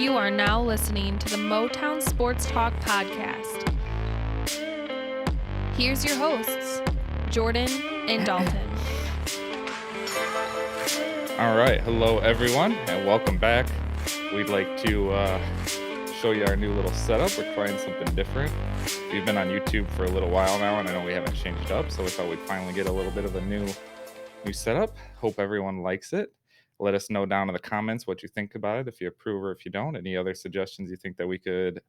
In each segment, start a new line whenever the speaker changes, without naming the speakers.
You are now listening to the Motown Sports Talk podcast. Here's your hosts, Jordan and Dalton.
All right, hello everyone, and welcome back. We'd like to show you our new little setup. We're trying something different. We've been on YouTube for a little while now, and I know we haven't changed up, so we thought we'd finally get a little bit of a new setup. Hope everyone likes it. Let us know down in the comments what you think about it, if you approve or if you don't. Any other suggestions you think that we could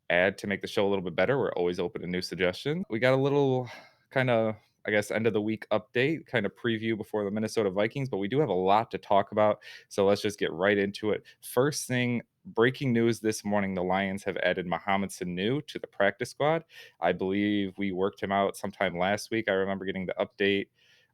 add to make the show a little bit better. We're always open to new suggestions. We got a little kind of, I guess, end of the week update, kind of preview before the Minnesota Vikings, but we do have a lot to talk about. So let's just get right into it. First thing, breaking news this morning, the Lions have added Mohamed Sanu to the practice squad. I believe we worked him out sometime last week. I remember getting the update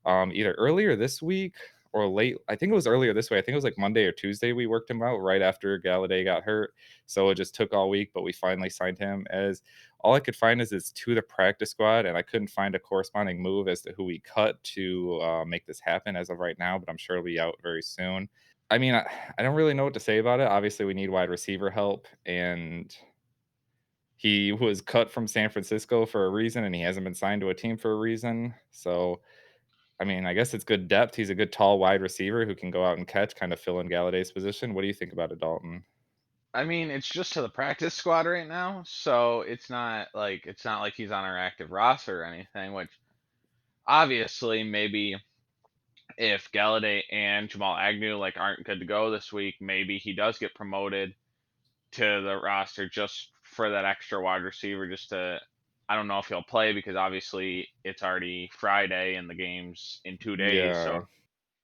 either earlier this week or late. I think it was earlier this way. I think it was like Monday or Tuesday we worked him out right after Galladay got hurt. So it just took all week, but we finally signed him. As all I could find is it's to the practice squad, and I couldn't find a corresponding move as to who we cut to make this happen as of right now, but I'm sure it'll be out very soon. I mean, I don't really know what to say about it. Obviously, we need wide receiver help, and he was cut from San Francisco for a reason, and he hasn't been signed to a team for a reason. So I mean, I guess it's good depth. He's a good tall wide receiver who can go out and catch, kind of fill in Galladay's position. What do you think about it, Dalton?
I mean, it's just to the practice squad right now, so it's not like he's on our active roster or anything, which obviously maybe if Galladay and Jamal Agnew aren't good to go this week, maybe he does get promoted to the roster just for that extra wide receiver, just to I don't know if he'll play because obviously it's already Friday and the game's in 2 days,
Yeah.
so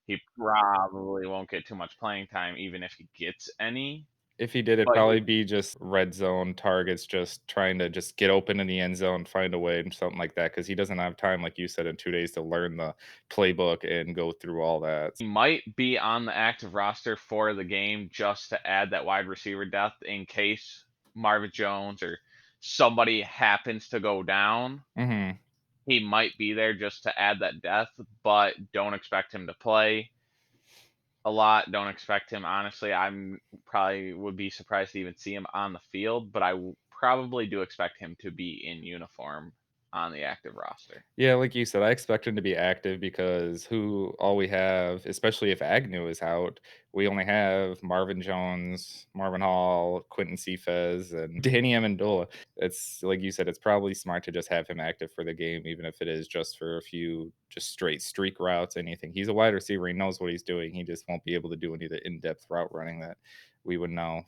he probably won't get too much playing time even if he gets any.
If he did, it'd
But
probably be just red zone targets, just trying to just get open in the end zone, find a way, and something like that, because he doesn't have time, like you said, in 2 days to learn the playbook and go through all that.
he might be on the active roster for the game just to add that wide receiver depth in case Marvin Jones or somebody happens to go down.
Mm-hmm.
He might be there just to add that depth, but don't expect him to play a lot. Don't expect him, honestly. I'm probably would be surprised to even see him on the field, but I probably do expect him to be in uniform on the active roster.
Yeah, like you said, I expect him to be active because all we have, especially if Agnew is out, we only have Marvin Jones, Marvin Hall, Quentin Cephas, and Danny Amendola. It's like you said, it's probably smart to just have him active for the game, even if it is just for a few just straight streak routes, anything. He's a wide receiver. He knows what he's doing. He just won't be able to do any of the in-depth route running that we would know,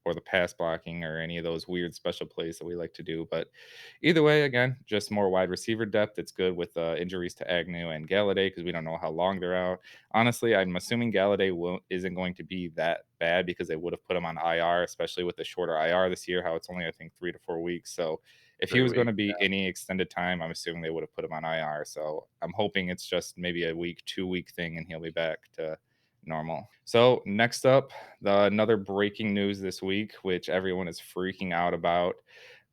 or the pass blocking or any of those weird special plays that we like to do. But either way, again, just more wide receiver depth. It's good with injuries to Agnew and Galladay because we don't know how long they're out. Honestly, I'm assuming Galladay isn't going to be that bad because they would have put him on IR, especially with the shorter IR this year, how it's only, I think, 3 to 4 weeks. So if he
3
was going to
weeks.
be any extended time, I'm assuming they would have put him on IR. So I'm hoping it's just maybe a week, 2 week thing and he'll be back to normal. So next up, another breaking news this week, which everyone is freaking out about.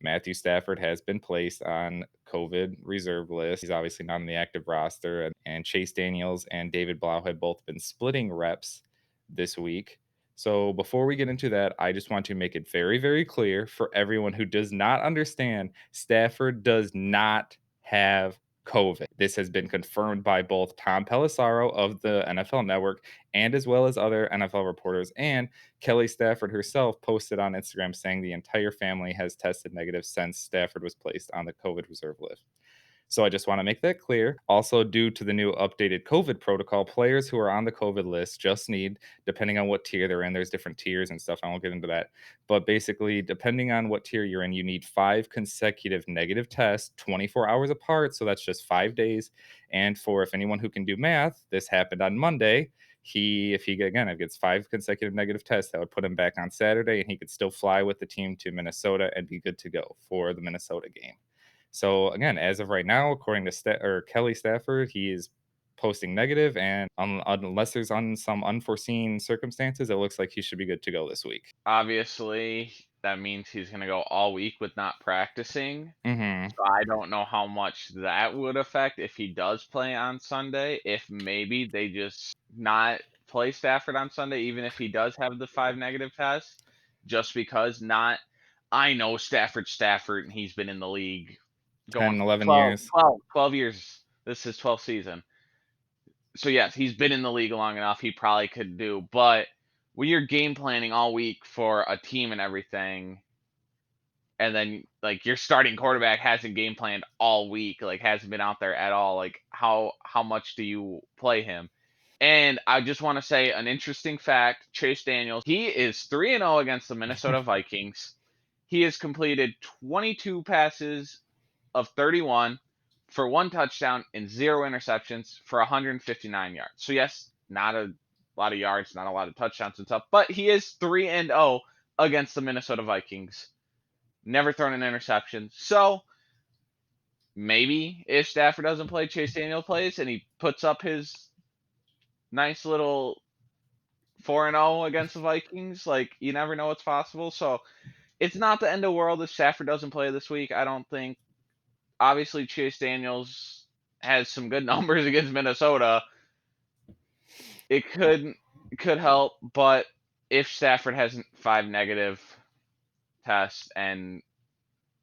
Matthew Stafford has been placed on COVID reserve list. He's obviously not on the active roster, and Chase Daniels and David Blau have both been splitting reps this week. So before we get into that, I just want to make it very, very clear for everyone who does not understand, Stafford does not have COVID. This has been confirmed by both Tom Pelissero of the NFL Network and as well as other NFL reporters. And Kelly Stafford herself posted on Instagram saying the entire family has tested negative since Stafford was placed on the COVID reserve list. So I just want to make that clear. Also, due to the new updated COVID protocol, players who are on the COVID list just need, depending on what tier they're in, there's different tiers and stuff. I won't get into that. But basically, depending on what tier you're in, you need 5 consecutive negative tests, 24 hours apart. So that's just 5 days. And if anyone who can do math, this happened on Monday. If he gets 5 consecutive negative tests, that would put him back on Saturday, and he could still fly with the team to Minnesota and be good to go for the Minnesota game. So again, as of right now, according to Kelly Stafford, he is posting negative, and unless there's some unforeseen circumstances, it looks like he should be good to go this week.
Obviously, that means he's going to go all week with not practicing.
Mm-hmm.
So I don't know how much that would affect if he does play on Sunday. If maybe they just not play Stafford on Sunday, even if he does have the 5 negative tests. just because I know Stafford, and he's been in the league
10,
going
11 years.
12 years. This is his 12th season. So yes, he's been in the league long enough. He probably could do, but when you're game planning all week for a team and everything, and then like your starting quarterback hasn't game planned all week, like hasn't been out there at all, like how much do you play him? And I just want to say an interesting fact, Chase Daniels, he is 3-0 against the Minnesota Vikings. He has completed 22 passes of 31 for 1 touchdown and 0 interceptions for 159 yards. So yes, not a lot of yards, not a lot of touchdowns and stuff, but he is 3-0 against the Minnesota Vikings. Never thrown an interception. So maybe if Stafford doesn't play, Chase Daniel plays, and he puts up his nice little 4-0 against the Vikings. Like, you never know what's possible. So it's not the end of the world if Stafford doesn't play this week, I don't think. Obviously, Chase Daniels has some good numbers against Minnesota. It could help, but if Stafford has 5 negative tests and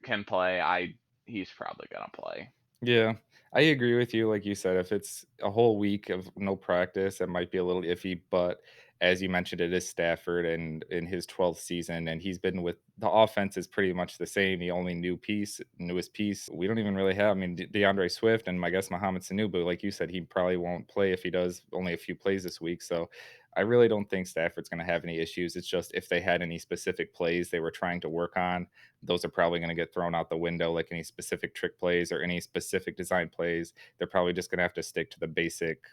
can play, he's probably gonna play.
Yeah, I agree with you. Like you said, if it's a whole week of no practice, it might be a little iffy. But as you mentioned, it is Stafford and in his 12th season, and he's been with the offense is pretty much the same. The only newest piece, we don't even really have. I mean, DeAndre Swift and I guess Mohamed Sanu, but like you said, he probably won't play if he does only a few plays this week. So I really don't think Stafford's going to have any issues. It's just if they had any specific plays they were trying to work on, those are probably going to get thrown out the window, like any specific trick plays or any specific design plays. They're probably just going to have to stick to the basic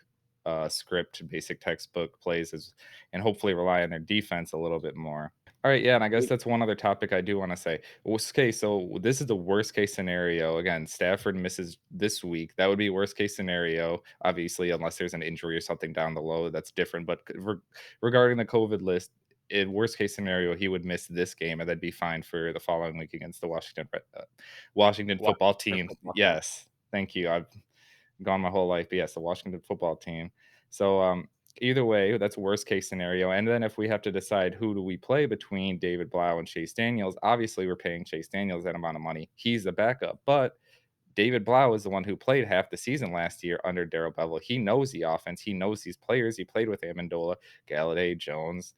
script, basic textbook plays, and hopefully rely on their defense a little bit more. All right, yeah, and I guess that's one other topic I do want to say. Okay, so this is the worst case scenario. Again, Stafford misses this week. That would be worst case scenario, obviously, unless there's an injury or something down the low. That's different. But regarding the COVID list, in worst case scenario, he would miss this game, and that'd be fine for the following week against the Washington football
Washington
team.
football team.
Yes, thank you. I've gone my whole life, but yes, the Washington football team. So either way, that's worst case scenario. And then if we have to decide who do we play between David Blau and Chase Daniels, obviously we're paying Chase Daniels that amount of money. He's the backup, but David Blau is the one who played half the season last year under Darrell Bevel. He knows the offense. He knows these players. He played with Amendola, Galladay, Jones,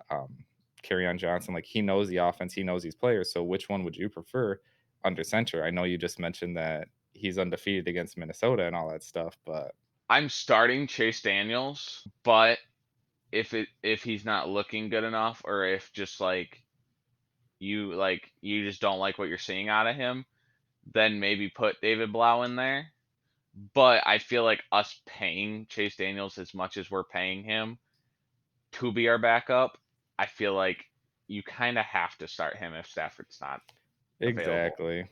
um, on Johnson. Like he knows the offense. He knows these players. So which one would you prefer under center? I know you just mentioned that he's undefeated against Minnesota and all that stuff, but
I'm starting Chase Daniels, but if he's not looking good enough, or if just you just don't like what you're seeing out of him, then maybe put David Blau in there. But I feel like us paying Chase Daniels as much as we're paying him to be our backup, I feel like you kind of have to start him if Stafford's not available.
exactly.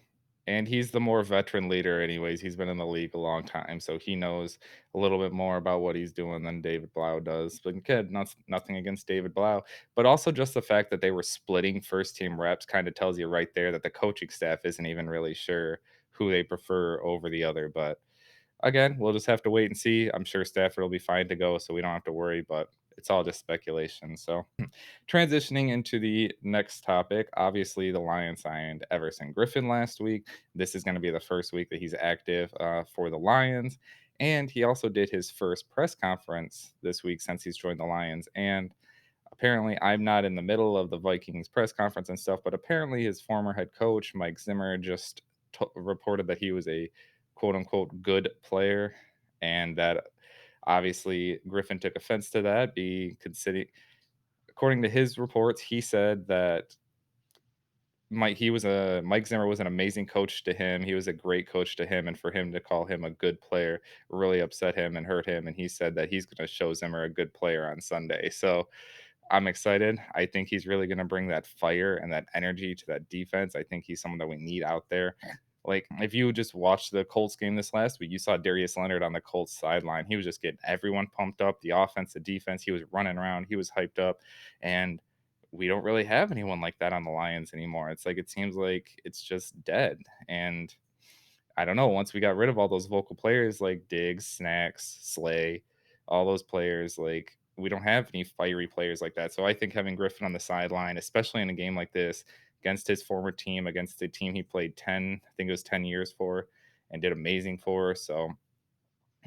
And he's the more veteran leader, anyways. He's been in the league a long time, so he knows a little bit more about what he's doing than David Blau does. But kid, nothing against David Blau, but also just the fact that they were splitting first team reps kind of tells you right there that the coaching staff isn't even really sure who they prefer over the other. But again, we'll just have to wait and see. I'm sure Stafford will be fine to go, so we don't have to worry. But it's all just speculation. So transitioning into the next topic, obviously the Lions signed Everson Griffen last week. This is going to be the first week that he's active for the Lions. And he also did his first press conference this week since he's joined the Lions. And apparently, I'm not in the middle of the Vikings press conference and stuff, but apparently his former head coach, Mike Zimmer, just reported that he was a quote unquote good player. And that obviously Griffin took offense to that, be considering according to his reports, he said that Mike Zimmer was an amazing coach to him. He was a great coach to him, and for him to call him a good player really upset him and hurt him. And he said that he's going to show Zimmer a good player on Sunday. So I'm excited. I think he's really going to bring that fire and that energy to that defense. I think he's someone that we need out there. Like, if you just watched the Colts game this last week, you saw Darius Leonard on the Colts sideline. He was just getting everyone pumped up, the offense, the defense. He was running around, he was hyped up. And we don't really have anyone like that on the Lions anymore. It's like it seems like it's just dead. And I don't know, once we got rid of all those vocal players like Diggs, Snacks, Slay, all those players, like we don't have any fiery players like that. So I think having Griffin on the sideline, especially in a game like this against his former team, against the team he played 10, I think it was 10 years for, and did amazing for. So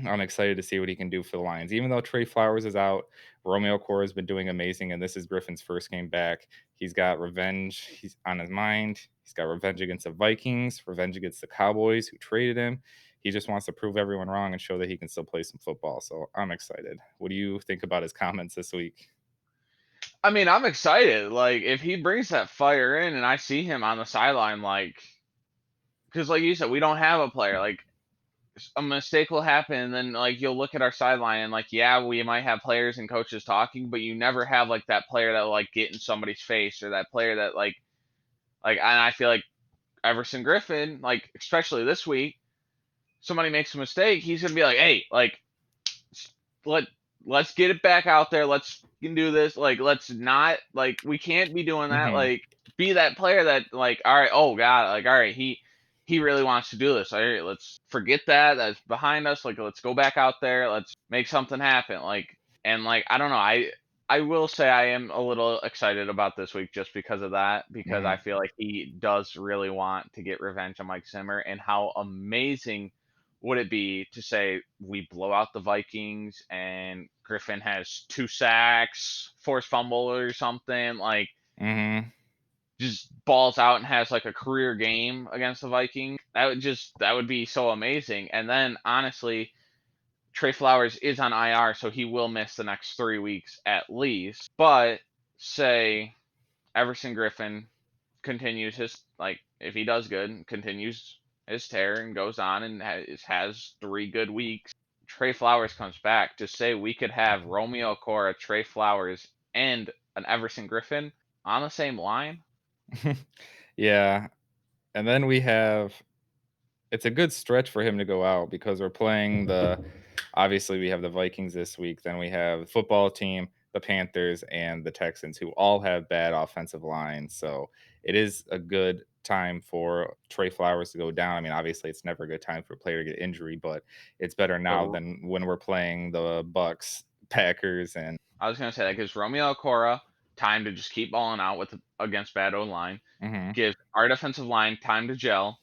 I'm excited to see what he can do for the Lions. Even though Trey Flowers is out, Romeo Cora has been doing amazing, and this is Griffin's first game back. He's got revenge. He's on his mind. He's got revenge against the Vikings, revenge against the Cowboys who traded him. He just wants to prove everyone wrong and show that he can still play some football. So I'm excited. What do you think about his comments this week?
I mean, I'm excited. Like, if he brings that fire in, and I see him on the sideline, like, because like you said, we don't have a player. Like, a mistake will happen, and then like you'll look at our sideline, and like, yeah, we might have players and coaches talking, but you never have like that player that will like get in somebody's face, or that player that like, and I feel like Everson Griffen, like especially this week, somebody makes a mistake, he's gonna be like, hey, like let let's get it back out there. Let's do this. Like, let's not, like, we can't be doing that.
Hmm.
Like, be that player that, like, all right, oh god, like, all right, he really wants to do this. All right, let's forget that. That's behind us. Like, let's go back out there. Let's make something happen. Like, and like, I don't know. I will say I am a little excited about this week just because of that, because I
Hmm.
feel like he does really want to get revenge on Mike Zimmer, and how amazing would it be to say we blow out the Vikings and Griffin has 2 sacks, forced fumble or something, like
Hmm.
just balls out and has like a career game against the Vikings? That would be so amazing. And then honestly, Trey Flowers is on IR, so he will miss the next 3 weeks at least. But say Everson Griffen continues his, like, if he does good, continues his tear and goes on and has 3 good weeks. Trey Flowers comes back, to say we could have Romeo Cora, Trey Flowers, and an Everson Griffen on the same line.
Yeah. And then we have it's a good stretch for him to go out because we're playing the obviously we have the Vikings this week, then we have the football team, the Panthers, and the Texans who all have bad offensive lines. So it is a good time for Trey Flowers to go down. I mean, obviously it's never a good time for a player to get injury, but it's better now
But
than when we're playing the Bucks, Packers, and
I was gonna say that gives Romeo Cora time to just keep balling out with against bad O line,
mhm,
gives our defensive line time to gel,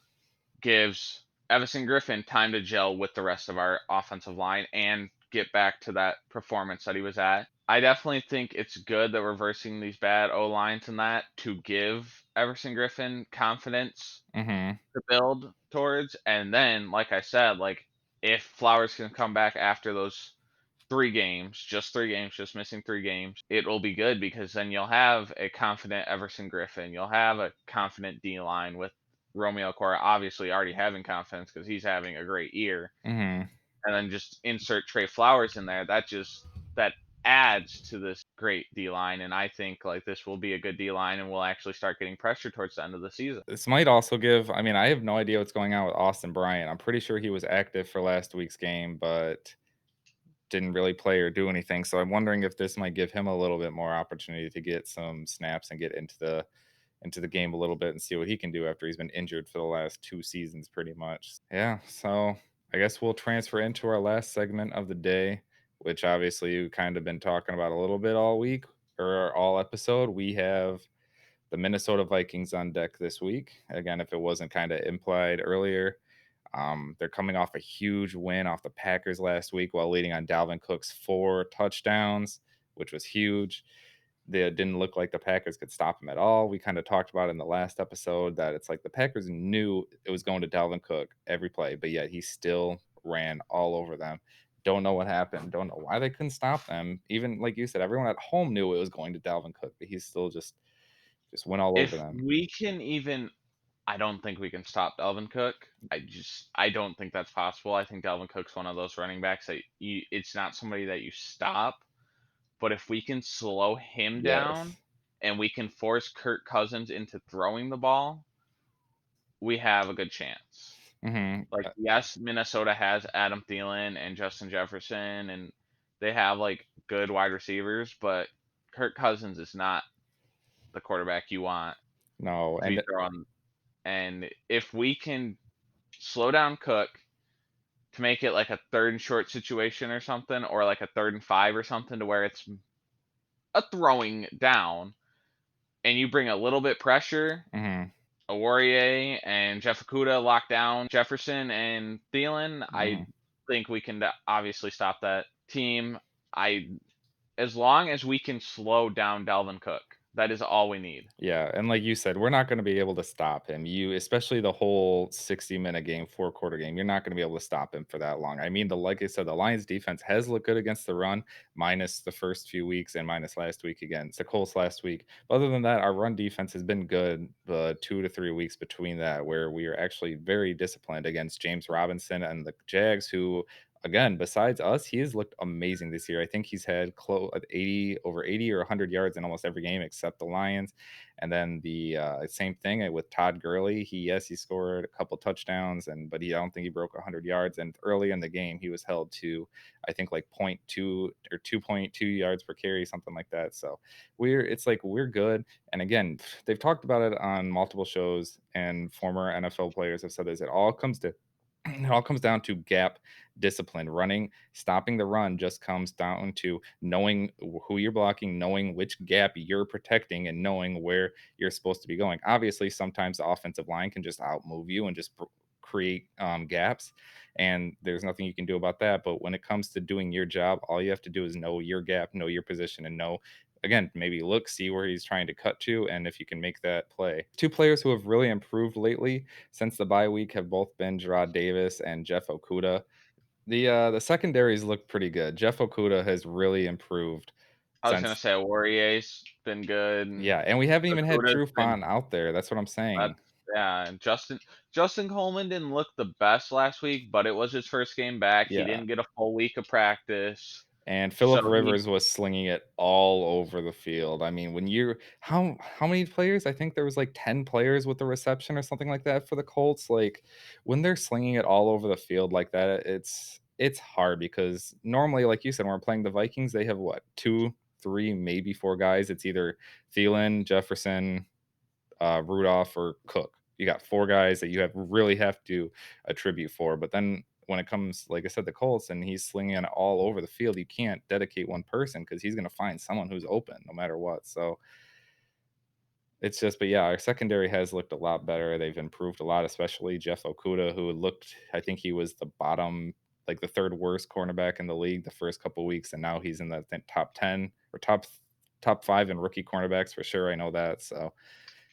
gives Everson Griffen time to gel with the rest of our offensive line and get back to that performance that he was at. I definitely think it's good that we're versing these bad O lines and that, to give Everson Griffen confidence
mhm,
to build towards. And then, like I said, like, if Flowers can come back after those 3 games, just 3 games, just missing 3 games, it will be good, because then you'll have a confident Everson Griffen. You'll have a confident D line with Romeo Cora obviously already having confidence because he's having a great year.
mhm.
And then just insert Trey Flowers in there. That adds to this great D line. And I think like this will be a good D line, and we'll actually start getting pressure towards the end of the season.
This might also give I mean, I have no idea what's going on with Austin Bryant. I'm pretty sure he was active for last week's game, but didn't really play or do anything. So I'm wondering if this might give him a little bit more opportunity to get some snaps and get into the game a little bit and see what he can do after he's been injured for the last 2 seasons pretty much. Yeah, so I guess we'll transfer into our last segment of the day, which obviously we've kind of been talking about a little bit all week or all episode. We have the Minnesota Vikings on deck this week. Again, if it wasn't kind of implied earlier, they're coming off a huge win off the Packers last week while leading on Dalvin Cook's 4 touchdowns, which was huge. They didn't look like the Packers could stop him at all. We kind of talked about in the last episode that it's like the Packers knew it was going to Dalvin Cook every play, but yet he still ran all over them. Don't know what happened. Don't know why they couldn't stop them. Even like you said, everyone at home knew it was going to Dalvin Cook, but he still just went all over
If
them.
we can even, I don't think we can stop Dalvin Cook. I don't think that's possible. I think Dalvin Cook's one of those running backs that it's not somebody that you stop. But if we can slow him down
Yes.
and we can force Kirk Cousins into throwing the ball, we have a good chance.
Hmm.
Like, yes, Minnesota has Adam Thielen and Justin Jefferson, and they have like good wide receivers, but Kirk Cousins is not the quarterback you want
No,
to be
and
throwing. And if we can slow down Cook, to make it like a 3rd and short situation or something, or like a 3rd and 5 or something to where it's a throwing down, and you bring a little bit pressure,
Hmm.
Aurier and Jeff Okudah lock down Jefferson and Thielen,
Hmm.
I think we can obviously stop that team. I As long as we can slow down Dalvin Cook, that is all we need.
Yeah, and like you said, we're not going to be able to stop him. You, especially the whole 60-minute game, 4-quarter game, you're not going to be able to stop him for that long. I mean, like I said, the Lions defense has looked good against the run, minus the first few weeks and minus last week against the Colts last week. But other than that, our run defense has been good the 2 to 3 weeks between that, where we are actually very disciplined against James Robinson and the Jags, who again, besides us, he has looked amazing this year. I think he's had close 80 over 80 or 100 yards in almost every game except the Lions. And then the same thing with Todd Gurley. He scored a couple touchdowns, but I don't think he broke 100 yards. And early in the game, he was held to I think like point 0.2 or 2.2 yards per carry, something like that. So it's like we're good. And again, they've talked about it on multiple shows, and former NFL players have said this. It all comes down to gap discipline. Running, stopping the run just comes down to knowing who you're blocking, knowing which gap you're protecting, and knowing where you're supposed to be going. Obviously, sometimes the offensive line can just outmove you and just create gaps, and there's nothing you can do about that. But when it comes to doing your job, all you have to do is know your gap, know your position, and know, again, maybe look, see where he's trying to cut to, and if you can make that play. Two players who have really improved lately since the bye week have both been Gerard Davis and Jeff Okudah. The secondaries look pretty good. Jeff Okudah has really improved
I was gonna
since,
say Aurier's been good.
yeah, and we haven't even had
Okudah's
Drew
been
Font out there. That's what I'm saying.
that's yeah, and Justin Coleman didn't look the best last week, but it was his first game back. He
Yeah.
didn't get a full week of practice,
And Philip
so he
Rivers was slinging it all over the field. I mean, when you how many players? I think there was like 10 players with the reception or something like that for the Colts. Like when they're slinging it all over the field like that, it's hard because normally, like you said, when we're playing the Vikings, they have what, two, three, maybe four guys. It's either Thielen, Jefferson, Rudolph, or Cook. You got four guys that you really have to attribute for. But then when it comes, like I said, the Colts, and he's slinging it all over the field, you can't dedicate one person because he's going to find someone who's open no matter what. So it's just, but yeah, our secondary has looked a lot better. They've improved a lot, especially Jeff Okudah, who looked, I think he was the bottom, like the third worst cornerback in the league the first couple of weeks, and now he's in the top 10 or top five in rookie cornerbacks for sure. I know that. So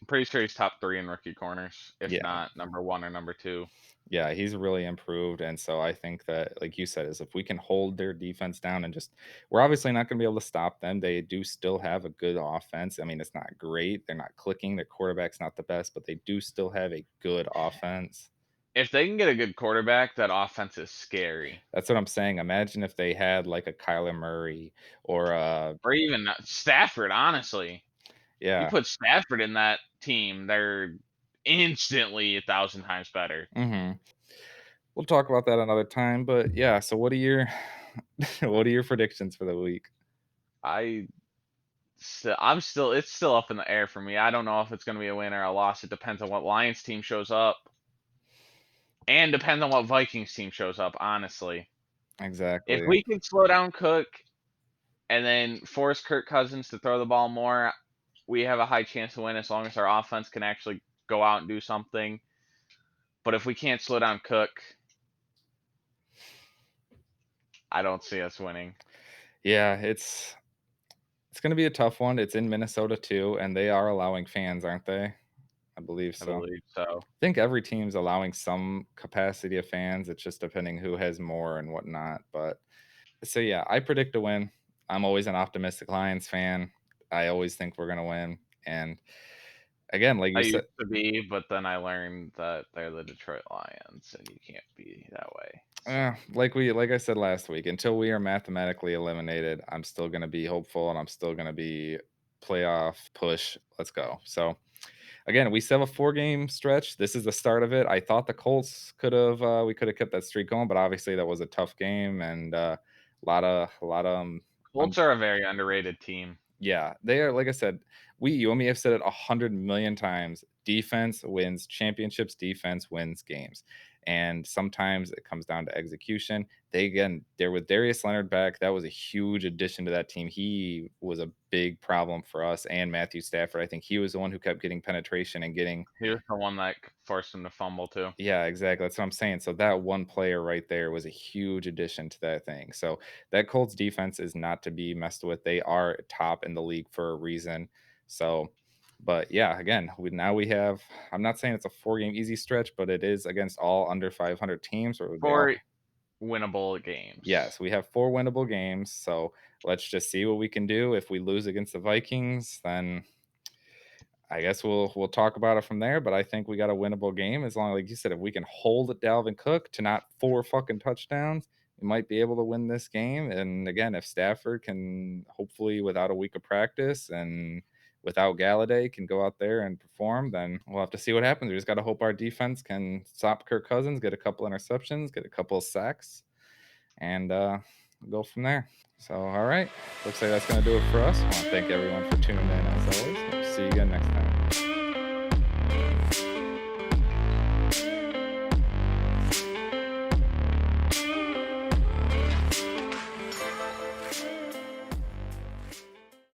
I'm pretty sure he's top 3 in rookie corners, if
yeah.
not number 1 or number 2.
Yeah, he's really improved, and so I think that, like you said, is if we can hold their defense down and just, we're obviously not gonna be able to stop them. They do still have a good offense. I mean, it's not great. They're not clicking. Their quarterback's not the best, but they do still have a good offense.
If they can get a good quarterback, that offense is scary.
That's what I'm saying. Imagine if they had like a Kyler Murray or
Or even Stafford, honestly. You
yeah.
put Stafford in that team, they're instantly 1,000 times better.
Mhm. We'll talk about that another time, but yeah, so what are your what are your predictions for the week?
I I'm still it's still up in the air for me. I don't know if it's going to be a win or a loss. It depends on what Lions team shows up and depends on what Vikings team shows up, honestly. If
Exactly.
we can slow down Cook and then force Kirk Cousins to throw the ball more, we have a high chance to win as long as our offense can actually go out and do something. But if we can't slow down Cook, I don't see us winning.
Yeah, it's gonna be a tough one. It's in Minnesota too, and they are allowing fans, aren't they? I believe
I
so. I
believe so.
think every team's allowing some capacity of fans. It's just depending who has more and whatnot. But so yeah, I predict a win. I'm always an optimistic Lions fan. I always think we're gonna win. And again, like
I
you said,
used to be, but then I learned that they're the Detroit Lions and you can't be that way. So
like I said last week, until we are mathematically eliminated, I'm still gonna be hopeful, and I'm still gonna be playoff push. Let's go. So again, we still have a 4-game stretch. This is the start of it. I thought the Colts could have we could have kept that streak going, but obviously that was a tough game, and a lot of
Colts are a very underrated team.
yeah, they are. Like I said, you and me have said it 100 million times. Defense wins championships. Defense wins games. And sometimes it comes down to execution. They're with Darius Leonard back. That was a huge addition to that team. He was a big problem for us and Matthew Stafford. I think he was the one who kept getting penetration and getting.
He was the one that forced him to fumble too.
Yeah, exactly. That's what I'm saying. So that one player right there was a huge addition to that thing. So that Colts defense is not to be messed with. They are top in the league for a reason. So, but yeah, again, we have. I'm not saying it's a 4 game easy stretch, but it is against all under 500 teams, or they all.
4 winnable games.
Yes, we have 4 winnable games. So let's just see what we can do. If we lose against the Vikings, then I guess we'll talk about it from there, but I think we got a winnable game as long, like you said, if we can hold Dalvin Cook to not 4 fucking touchdowns, we might be able to win this game. And again, if Stafford can, hopefully without a week of practice and without Galladay, can go out there and perform, then we'll have to see what happens. We just got to hope our defense can stop Kirk Cousins, get a couple interceptions, get a couple of sacks, and go from there. So, all right, looks like that's going to do it for us. I want to thank everyone for tuning in as always. We'll see you again next time.